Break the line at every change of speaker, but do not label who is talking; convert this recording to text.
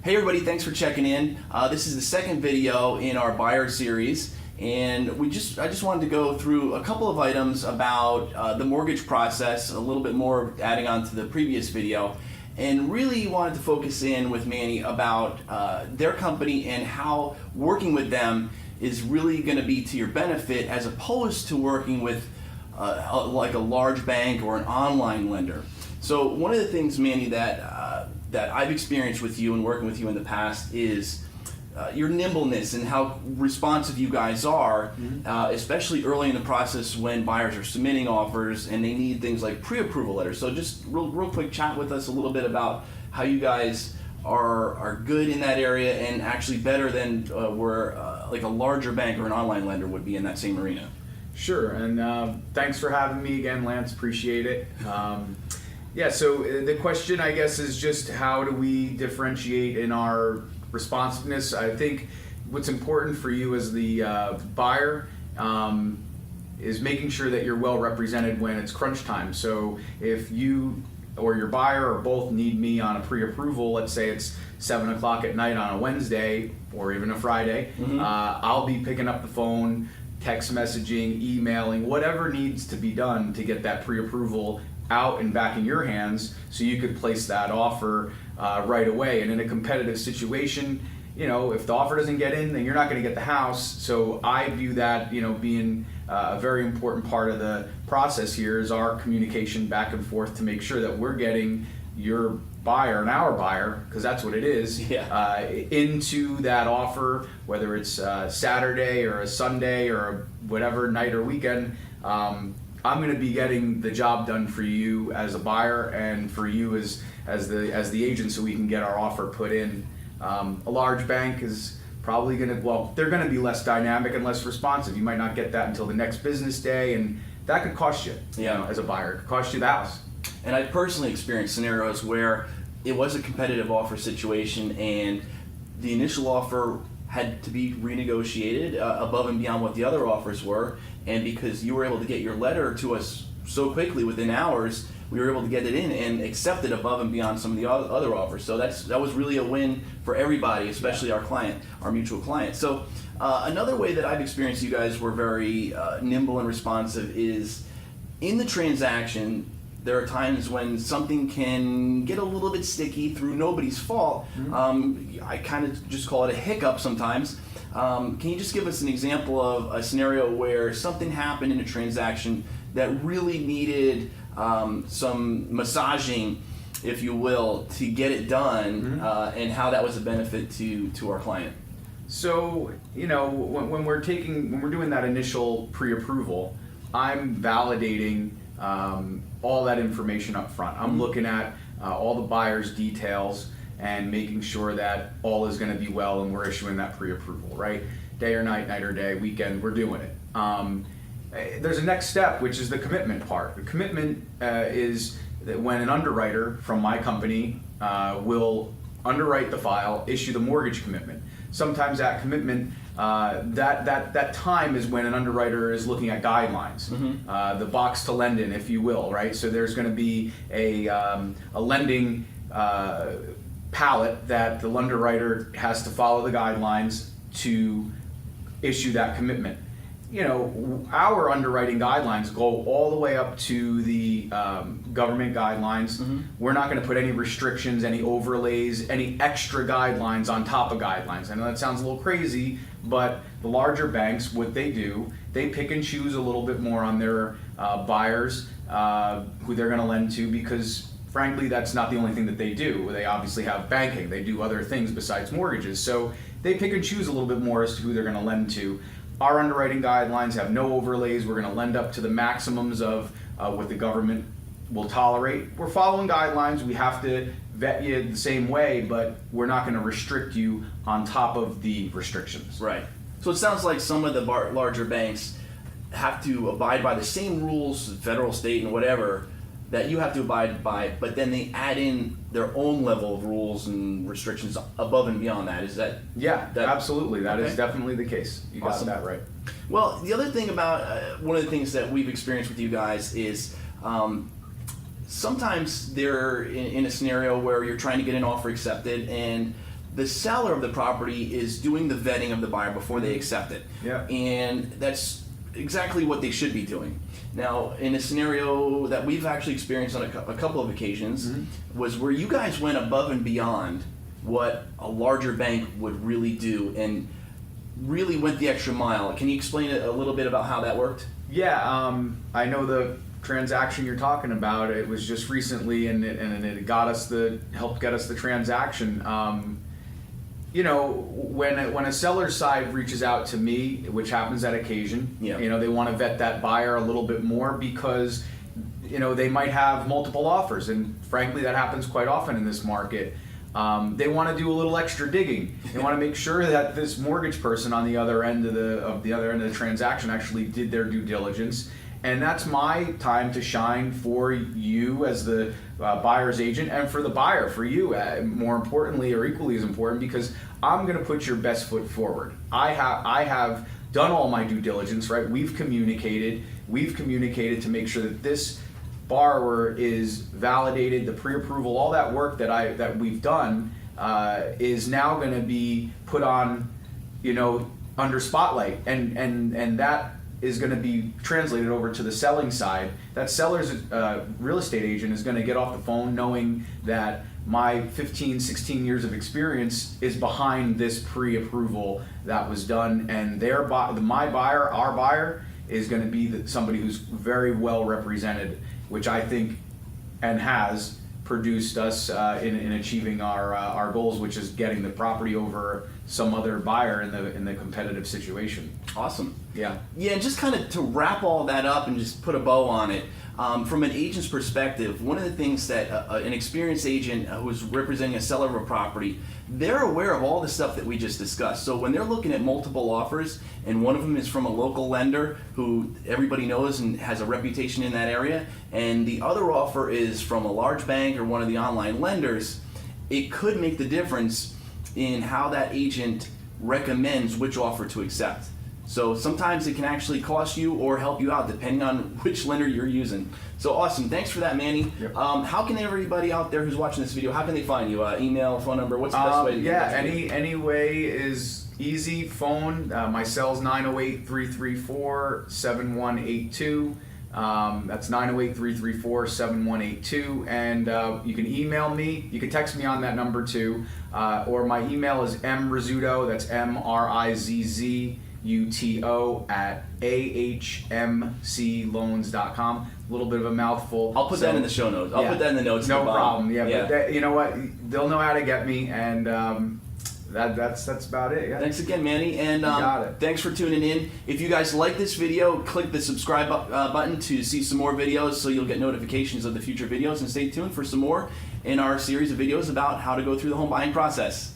Hey everybody, thanks for checking in. This is the second video in our buyer series, and I just wanted to go through a couple of items about the mortgage process, a little bit more adding on to the previous video, and really wanted to focus in with Manny about their company and how working with them is really going to be to your benefit as opposed to working with like a large bank or an online lender. So one of the things, Manny, that I've experienced with you and working with you in the past is your nimbleness and how responsive you guys are, especially early in the process when buyers are submitting offers and they need things like pre-approval letters. So just real quick, chat with us a little bit about how you guys are good in that area and actually better than where like a larger bank or an online lender would be in that same arena.
Sure, and thanks for having me again, Lance. Appreciate it. Yeah, so the question, I guess, is just how do we differentiate in our responsiveness? I think what's important for you as the buyer is making sure that you're well represented when it's crunch time. So if you or your buyer or both need me on a pre-approval, let's say it's 7 o'clock at night on a Wednesday or even a Friday, I'll be picking up the phone, text messaging, emailing, whatever needs to be done to get that pre-approval out and back in your hands so you could place that offer right away. And in a competitive situation, you know, if the offer doesn't get in, then you're not going to get the house. So I view that, you know, being a very important part of the process here is our communication back and forth to make sure that we're getting your buyer and our buyer, because that's what it is, into that offer, whether it's Saturday or a Sunday or whatever night or weekend. I'm going to be getting the job done for you as a buyer and for you as the agent, so we can get our offer put in. A large bank is probably going to, well, they're going to be less dynamic and less responsive. You might not get that until the next business day, and that could cost you, you know, as a buyer. It could cost you the house.
And I personally experienced scenarios where it was a competitive offer situation and the initial offer had to be renegotiated above and beyond what the other offers were, and because you were able to get your letter to us so quickly within hours, we were able to get it in and accept it above and beyond some of the other offers. So that was really a win for everybody, especially our client, our mutual client. So another way that I've experienced you guys were very nimble and responsive is in the transaction. There are times when something can get a little bit sticky through nobody's fault. I kind of just call it a hiccup sometimes. Can you just give us an example of a scenario where something happened in a transaction that really needed some massaging, if you will, to get it done, and how that was a benefit to our client?
So, you know, when we're doing that initial pre-approval, I'm validating all that information up front. I'm looking at all the buyer's details and making sure that all is going to be well, and we're issuing that pre-approval, right? Day or night, night or day, weekend, we're doing it. There's a next step, which is the commitment part. The commitment is that when an underwriter from my company will underwrite the file, issue the mortgage commitment. Sometimes that commitment, that time is when an underwriter is looking at guidelines, the box to lend in, if you will, right? So there's going to be a lending palette that the underwriter has to follow the guidelines to issue that commitment. You know, our underwriting guidelines go all the way up to the government guidelines. We're not going to put any restrictions, any overlays, any extra guidelines on top of guidelines. I know that sounds a little crazy, but the larger banks, what they do, they pick and choose a little bit more on their buyers who they're going to lend to, because frankly, that's not the only thing that they do. They obviously have banking. They do other things besides mortgages. So they pick and choose a little bit more as to who they're going to lend to. Our underwriting guidelines have no overlays. We're going to lend up to the maximums of what the government will tolerate. We're following guidelines. We have to vet you the same way, but we're not going to restrict you on top of the restrictions.
Right. So it sounds like some of the larger banks have to abide by the same rules, federal, state, and whatever, that you have to abide by, but then they add in their own level of rules and restrictions above and beyond that. Is that?
Yeah, absolutely. That is definitely the case. You got that right.
Well, the other thing about, one of the things that we've experienced with you guys is sometimes they're in a scenario where you're trying to get an offer accepted and The seller of the property is doing the vetting of the buyer before they accept it.
Yeah.
And that's exactly what they should be doing. Now, in a scenario that we've actually experienced on a couple of occasions, was where you guys went above and beyond what a larger bank would really do and really went the extra mile. Can you explain a little bit about how that worked?
Yeah, I know the transaction you're talking about. It was just recently, and it helped get us the transaction. You know, when a seller's side reaches out to me, which happens at occasion,
Yeah.
you know, they want to vet that buyer a little bit more because, you know, they might have multiple offers, and frankly, that happens quite often in this market. They want to do a little extra digging. They want to make sure that this mortgage person on the other end of the transaction actually did their due diligence. And that's my time to shine for you as the buyer's agent, and for the buyer, for you, more importantly or equally as important, because I'm going to put your best foot forward. I have done all my due diligence, right? We've communicated to make sure that this borrower is validated, the pre-approval, all that work that we've done is now going to be put on, you know, under spotlight, and that is going to be translated over to the selling side. That seller's real estate agent is going to get off the phone knowing that my 15, 16 years of experience is behind this pre-approval that was done, and my buyer, our buyer, is going to be somebody who's very well represented, which I think and has produced us in achieving our goals, which is getting the property over some other buyer in the competitive situation.
Awesome.
Yeah.
Yeah, and just kind of to wrap all that up and just put a bow on it, from an agent's perspective, one of the things that an experienced agent who's representing a seller of a property, they're aware of all the stuff that we just discussed. So when they're looking at multiple offers, and one of them is from a local lender who everybody knows and has a reputation in that area, and the other offer is from a large bank or one of the online lenders, it could make the difference in how that agent recommends which offer to accept. So sometimes it can actually cost you or help you out depending on which lender you're using. So awesome, thanks for that, Manny.
Yep.
How can everybody out there who's watching this video, how can they find you? Email, phone number, what's the best way to get in touch with you?
Any way is easy. Phone, my cell's 908-334-7182. That's 908-334-7182, and you can email me. You can text me on that number too, or my email is mrizzutto, that's MRIZZUTO @ahmcloans.com. A little bit of a mouthful.
I'll put that in the show notes. I'll put that in the notes.
No
at the bottom.
problem. Yeah, but you know what? They'll know how to get me, and that's about it. Yeah.
Thanks again, Manny, and
got it.
thanks for tuning in. If you guys like this video, click the subscribe button to see some more videos so you'll get notifications of the future videos, and stay tuned for some more in our series of videos about how to go through the home buying process.